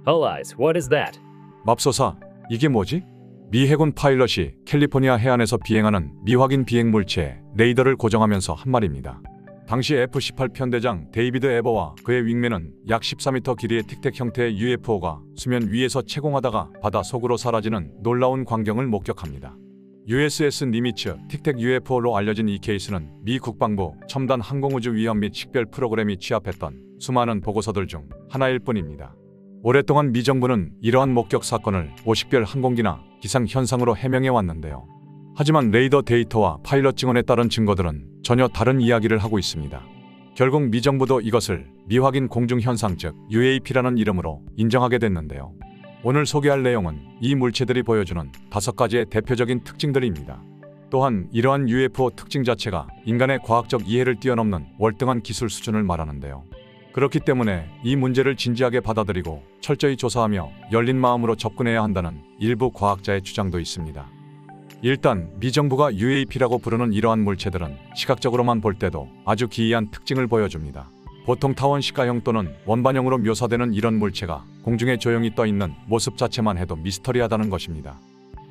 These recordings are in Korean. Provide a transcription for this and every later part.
Police, what is that? 맙소사, 이게 뭐지? 미 해군 파일럿이 캘리포니아 해안에서 비행하는 미확인 비행 물체에 레이더를 고정하면서 한 말입니다. 당시 F-18 편대장 데이비드 에버와 그의 윙맨은 약 14m 길이의 틱택 형태의 UFO가 수면 위에서 채공하다가 바다 속으로 사라지는 놀라운 광경을 목격합니다. USS 니미츠 틱택 UFO로 알려진 이 케이스는 미 국방부 첨단 항공우주 위험 및 식별 프로그램이 취합했던 수많은 보고서들 중 하나일 뿐입니다. 오랫동안 미 정부는 이러한 목격 사건을 오식별 항공기나 기상 현상으로 해명해 왔는데요. 하지만 레이더 데이터와 파일럿 증언에 따른 증거들은 전혀 다른 이야기를 하고 있습니다. 결국 미 정부도 이것을 미확인 공중 현상 즉 UAP라는 이름으로 인정하게 됐는데요. 오늘 소개할 내용은 이 물체들이 보여주는 5가지의 대표적인 특징들입니다. 또한 이러한 UFO 특징 자체가 인간의 과학적 이해를 뛰어넘는 월등한 기술 수준을 말하는데요. 그렇기 때문에 이 문제를 진지하게 받아들이고 철저히 조사하며 열린 마음으로 접근해야 한다는 일부 과학자의 주장도 있습니다. 일단 미 정부가 UAP라고 부르는 이러한 물체들은 시각적으로만 볼 때도 아주 기이한 특징을 보여줍니다. 보통 타원 시가형 또는 원반형으로 묘사되는 이런 물체가 공중에 조용히 떠 있는 모습 자체만 해도 미스터리하다는 것입니다.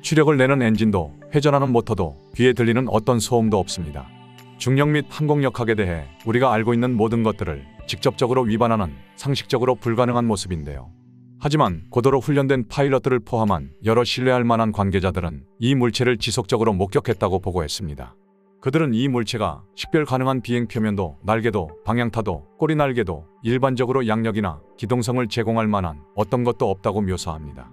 추력을 내는 엔진도 회전하는 모터도 귀에 들리는 어떤 소음도 없습니다. 중력 및 항공력학에 대해 우리가 알고 있는 모든 것들을 직접적으로 위반하는 상식적으로 불가능한 모습인데요. 하지만 고도로 훈련된 파일럿들을 포함한 여러 신뢰할 만한 관계자들은 이 물체를 지속적으로 목격했다고 보고했습니다. 그들은 이 물체가 식별 가능한 비행 표면도 날개도 방향타도 꼬리 날개도 일반적으로 양력이나 기동성을 제공할 만한 어떤 것도 없다고 묘사합니다.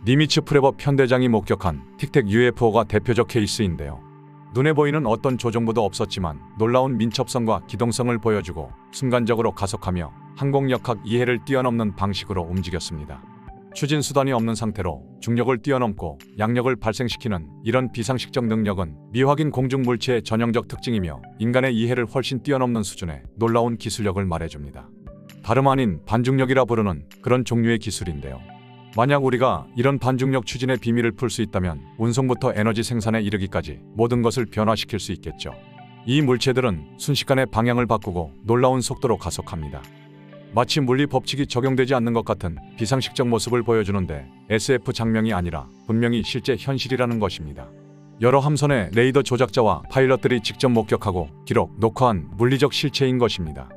니미츠 프레버 편대장이 목격한 틱택 UFO가 대표적 케이스인데요. 눈에 보이는 어떤 조종부도 없었지만 놀라운 민첩성과 기동성을 보여주고 순간적으로 가속하며 항공역학 이해를 뛰어넘는 방식으로 움직였습니다. 추진수단이 없는 상태로 중력을 뛰어넘고 양력을 발생시키는 이런 비상식적 능력은 미확인 공중물체의 전형적 특징이며 인간의 이해를 훨씬 뛰어넘는 수준의 놀라운 기술력을 말해줍니다. 다름 아닌 반중력이라 부르는 그런 종류의 기술인데요. 만약 우리가 이런 반중력 추진의 비밀을 풀 수 있다면 운송부터 에너지 생산에 이르기까지 모든 것을 변화시킬 수 있겠죠. 이 물체들은 순식간에 방향을 바꾸고 놀라운 속도로 가속합니다. 마치 물리 법칙이 적용되지 않는 것 같은 비상식적 모습을 보여주는데 SF 장면이 아니라 분명히 실제 현실이라는 것입니다. 여러 함선의 레이더 조작자와 파일럿들이 직접 목격하고 기록, 녹화한 물리적 실체인 것입니다.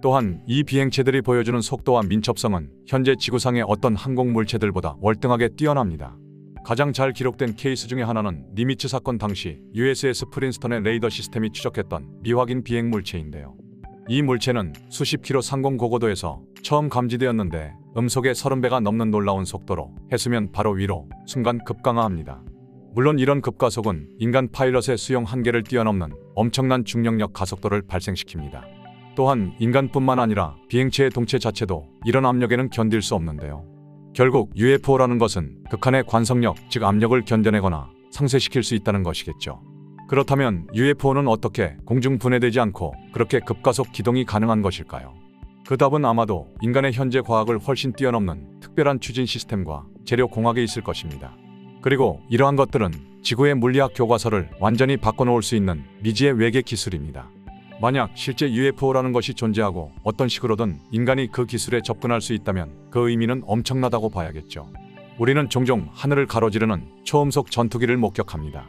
또한 이 비행체들이 보여주는 속도와 민첩성은 현재 지구상의 어떤 항공 물체들보다 월등하게 뛰어납니다. 가장 잘 기록된 케이스 중에 하나는 니미츠 사건 당시 USS 프린스턴의 레이더 시스템이 추적했던 미확인 비행 물체인데요. 이 물체는 수십 킬로 상공 고고도에서 처음 감지되었는데 음속의 30배가 넘는 놀라운 속도로 해수면 바로 위로 순간 급강하합니다. 물론 이런 급가속은 인간 파일럿의 수용 한계를 뛰어넘는 엄청난 중력력 가속도를 발생시킵니다. 또한 인간뿐만 아니라 비행체의 동체 자체도 이런 압력에는 견딜 수 없는데요. 결국 UFO라는 것은 극한의 관성력, 즉 압력을 견뎌내거나 상쇄시킬 수 있다는 것이겠죠. 그렇다면 UFO는 어떻게 공중 분해되지 않고 그렇게 급가속 기동이 가능한 것일까요? 그 답은 아마도 인간의 현재 과학을 훨씬 뛰어넘는 특별한 추진 시스템과 재료 공학에 있을 것입니다. 그리고 이러한 것들은 지구의 물리학 교과서를 완전히 바꿔놓을 수 있는 미지의 외계 기술입니다. 만약 실제 UFO라는 것이 존재하고 어떤 식으로든 인간이 그 기술에 접근할 수 있다면 그 의미는 엄청나다고 봐야겠죠. 우리는 종종 하늘을 가로지르는 초음속 전투기를 목격합니다.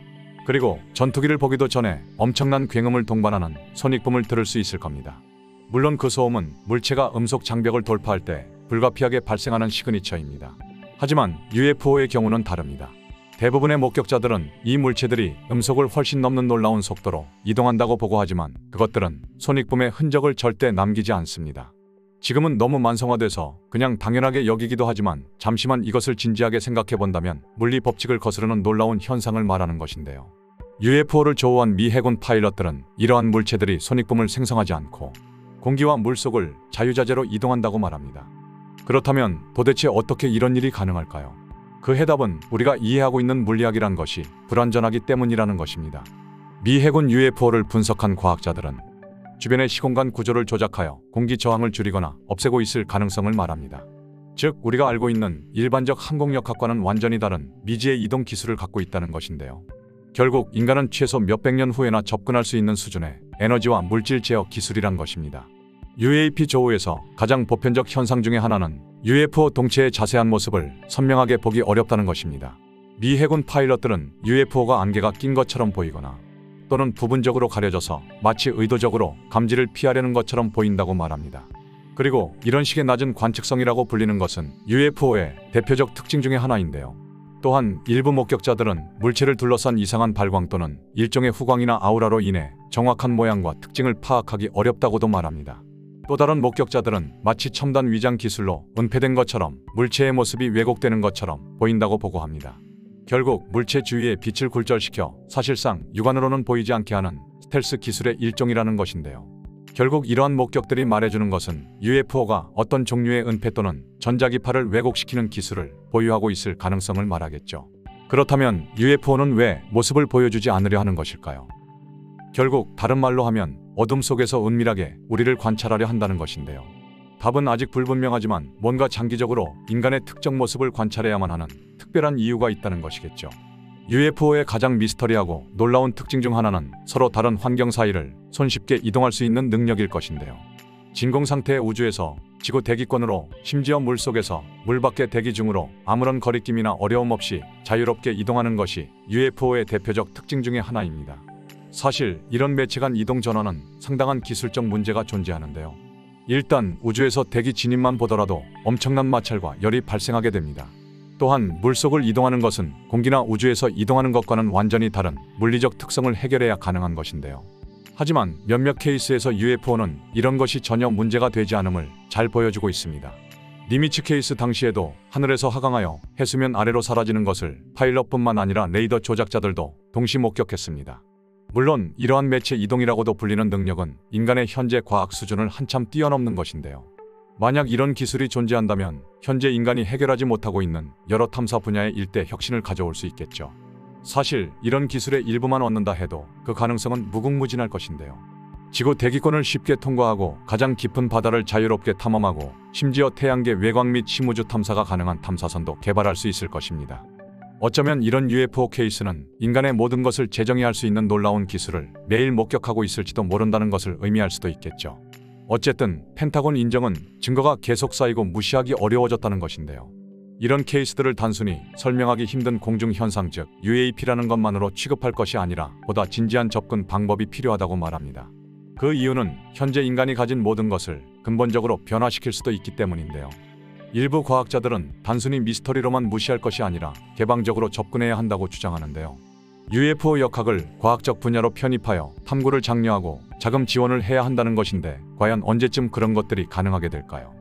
그리고 전투기를 보기도 전에 엄청난 굉음을 동반하는 소닉붐을 들을 수 있을 겁니다. 물론 그 소음은 물체가 음속 장벽을 돌파할 때 불가피하게 발생하는 시그니처입니다. 하지만 UFO의 경우는 다릅니다. 대부분의 목격자들은 이 물체들이 음속을 훨씬 넘는 놀라운 속도로 이동한다고 보고하지만 그것들은 소닉붐의 흔적을 절대 남기지 않습니다. 지금은 너무 만성화돼서 그냥 당연하게 여기기도 하지만 잠시만 이것을 진지하게 생각해 본다면 물리 법칙을 거스르는 놀라운 현상을 말하는 것인데요. UFO를 조우한 미 해군 파일럿들은 이러한 물체들이 소닉붐을 생성하지 않고 공기와 물속을 자유자재로 이동한다고 말합니다. 그렇다면 도대체 어떻게 이런 일이 가능할까요? 그 해답은 우리가 이해하고 있는 물리학이란 것이 불완전하기 때문이라는 것입니다. 미 해군 UFO를 분석한 과학자들은 주변의 시공간 구조를 조작하여 공기 저항을 줄이거나 없애고 있을 가능성을 말합니다. 즉 우리가 알고 있는 일반적 항공역학과는 완전히 다른 미지의 이동 기술을 갖고 있다는 것인데요. 결국 인간은 최소 몇백 년 후에나 접근할 수 있는 수준의 에너지와 물질 제어 기술이란 것입니다. UAP 조우에서 가장 보편적 현상 중의 하나는 UFO 동체의 자세한 모습을 선명하게 보기 어렵다는 것입니다. 미 해군 파일럿들은 UFO가 안개가 낀 것처럼 보이거나 또는 부분적으로 가려져서 마치 의도적으로 감지를 피하려는 것처럼 보인다고 말합니다. 그리고 이런 식의 낮은 관측성이라고 불리는 것은 UFO의 대표적 특징 중의 하나인데요. 또한 일부 목격자들은 물체를 둘러싼 이상한 발광 또는 일종의 후광이나 아우라로 인해 정확한 모양과 특징을 파악하기 어렵다고도 말합니다. 또 다른 목격자들은 마치 첨단 위장 기술로 은폐된 것처럼 물체의 모습이 왜곡되는 것처럼 보인다고 보고합니다. 결국 물체 주위에 빛을 굴절시켜 사실상 육안으로는 보이지 않게 하는 스텔스 기술의 일종이라는 것인데요. 결국 이러한 목격들이 말해주는 것은 UFO가 어떤 종류의 은폐 또는 전자기파를 왜곡시키는 기술을 보유하고 있을 가능성을 말하겠죠. 그렇다면 UFO는 왜 모습을 보여주지 않으려 하는 것일까요? 결국 다른 말로 하면 어둠 속에서 은밀하게 우리를 관찰하려 한다는 것인데요. 답은 아직 불분명하지만 뭔가 장기적으로 인간의 특정 모습을 관찰해야만 하는 특별한 이유가 있다는 것이겠죠. UFO의 가장 미스터리하고 놀라운 특징 중 하나는 서로 다른 환경 사이를 손쉽게 이동할 수 있는 능력일 것인데요. 진공 상태의 우주에서 지구 대기권으로 심지어 물속에서 물 밖의 대기 중으로 아무런 거리낌이나 어려움 없이 자유롭게 이동하는 것이 UFO의 대표적 특징 중의 하나입니다. 사실 이런 매체 간 이동 전환은 상당한 기술적 문제가 존재하는데요. 일단 우주에서 대기 진입만 보더라도 엄청난 마찰과 열이 발생하게 됩니다. 또한 물속을 이동하는 것은 공기나 우주에서 이동하는 것과는 완전히 다른 물리적 특성을 해결해야 가능한 것인데요. 하지만 몇몇 케이스에서 UFO는 이런 것이 전혀 문제가 되지 않음을 잘 보여주고 있습니다. 니미츠 케이스 당시에도 하늘에서 하강하여 해수면 아래로 사라지는 것을 파일럿뿐만 아니라 레이더 조작자들도 동시 목격했습니다. 물론 이러한 매체 이동이라고도 불리는 능력은 인간의 현재 과학 수준을 한참 뛰어넘는 것인데요. 만약 이런 기술이 존재한다면 현재 인간이 해결하지 못하고 있는 여러 탐사 분야의 일대 혁신을 가져올 수 있겠죠. 사실 이런 기술의 일부만 얻는다 해도 그 가능성은 무궁무진할 것인데요. 지구 대기권을 쉽게 통과하고 가장 깊은 바다를 자유롭게 탐험하고 심지어 태양계 외곽 및 심우주 탐사가 가능한 탐사선도 개발할 수 있을 것입니다. 어쩌면 이런 UFO 케이스는 인간의 모든 것을 재정의할 수 있는 놀라운 기술을 매일 목격하고 있을지도 모른다는 것을 의미할 수도 있겠죠. 어쨌든 펜타곤 인정은 증거가 계속 쌓이고 무시하기 어려워졌다는 것인데요. 이런 케이스들을 단순히 설명하기 힘든 공중현상 즉 UAP라는 것만으로 취급할 것이 아니라 보다 진지한 접근 방법이 필요하다고 말합니다. 그 이유는 현재 인간이 가진 모든 것을 근본적으로 변화시킬 수도 있기 때문인데요. 일부 과학자들은 단순히 미스터리로만 무시할 것이 아니라 개방적으로 접근해야 한다고 주장하는데요. UFO 역학을 과학적 분야로 편입하여 탐구를 장려하고 자금 지원을 해야 한다는 것인데 과연 언제쯤 그런 것들이 가능하게 될까요?